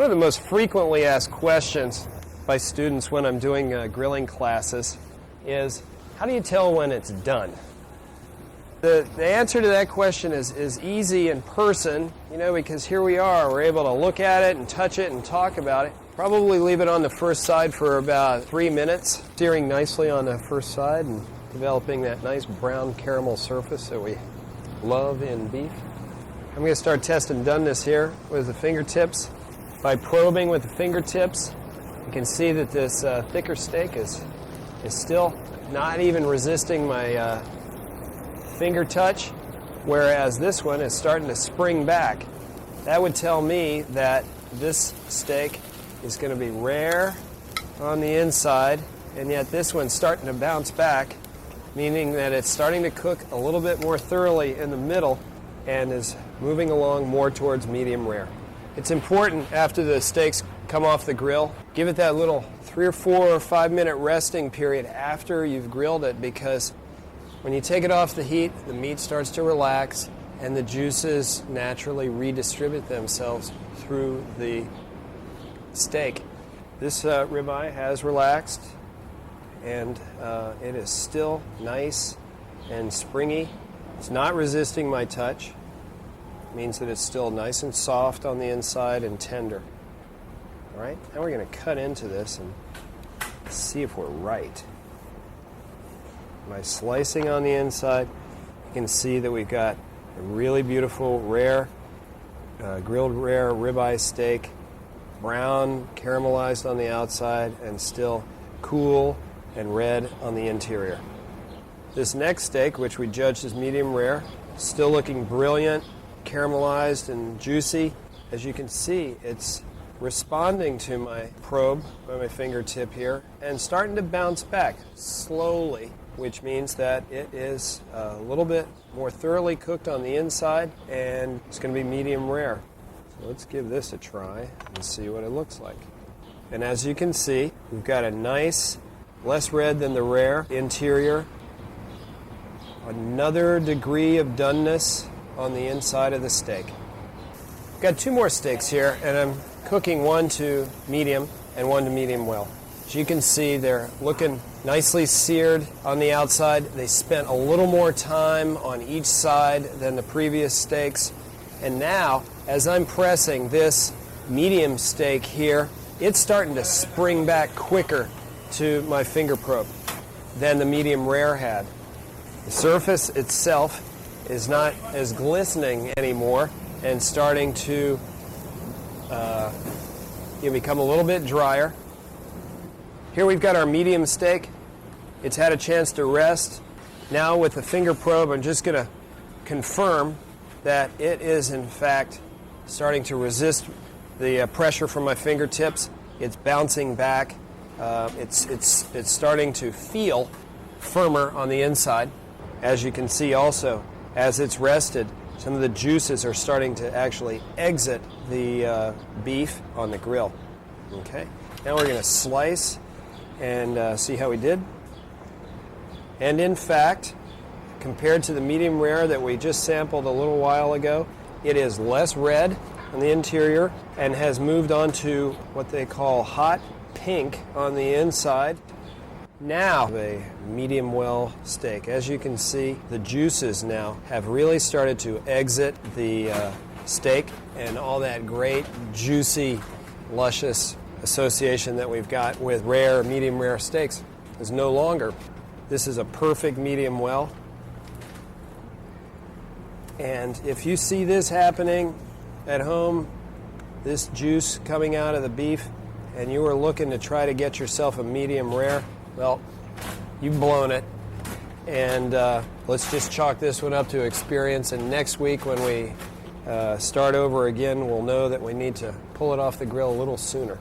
One of the most frequently asked questions by students when I'm doing grilling classes is, how do you tell when it's done? The answer to that question is easy in person, because here we are. We're able to look at it and touch it and talk about it. Probably leave it on the first side for about 3 minutes, searing nicely on the first side and developing that nice brown caramel surface that we love in beef. I'm going to start testing doneness here with the fingertips. By probing with the fingertips, you can see that this thicker steak is still not even resisting my finger touch, whereas this one is starting to spring back. That would tell me that this steak is going to be rare on the inside, and yet this one's starting to bounce back, meaning that it's starting to cook a little bit more thoroughly in the middle and is moving along more towards medium rare. It's important after the steaks come off the grill, give it that little 3 or 4 or 5 minute resting period after you've grilled it, because when you take it off the heat, the meat starts to relax and the juices naturally redistribute themselves through the steak. This ribeye has relaxed, and it is still nice and springy. It's not resisting my touch. It means that it's still nice and soft on the inside and tender. All right, now we're going to cut into this and see if we're right. By slicing on the inside, you can see that we've got a really beautiful, rare, grilled rare ribeye steak, brown, caramelized on the outside, and still cool and red on the interior. This next steak, which we judged as medium rare, still looking brilliant, caramelized and juicy. As you can see, it's responding to my probe by my fingertip here and starting to bounce back slowly, which means that it is a little bit more thoroughly cooked on the inside, and it's going to be medium rare. So let's give this a try and see what it looks like. And as you can see, we've got a nice, less red than the rare interior, another degree of doneness on the inside of the steak. I've got 2 more steaks here, and I'm cooking one to medium and one to medium well. As you can see, they're looking nicely seared on the outside. They spent a little more time on each side than the previous steaks. And now, as I'm pressing this medium steak here, it's starting to spring back quicker to my finger probe than the medium rare had. The surface itself is not as glistening anymore and starting to become a little bit drier. Here we've got our medium steak. It's had a chance to rest. Now with the finger probe, I'm just going to confirm that it is in fact starting to resist the pressure from my fingertips. It's bouncing back. It's starting to feel firmer on the inside. As you can see also, as it's rested, some of the juices are starting to actually exit the beef on the grill. Okay, now we're going to slice and see how we did. And in fact, compared to the medium rare that we just sampled a little while ago, it is less red on the interior and has moved on to what they call hot pink on the inside. Now, a medium well steak. As you can see, the juices now have really started to exit the steak, and all that great, juicy, luscious association that we've got with rare, medium rare steaks is no longer. This is a perfect medium well. And if you see this happening at home, this juice coming out of the beef, and you are looking to try to get yourself a medium rare, well, you've blown it. And let's just chalk this one up to experience, and next week when we start over again, we'll know that we need to pull it off the grill a little sooner.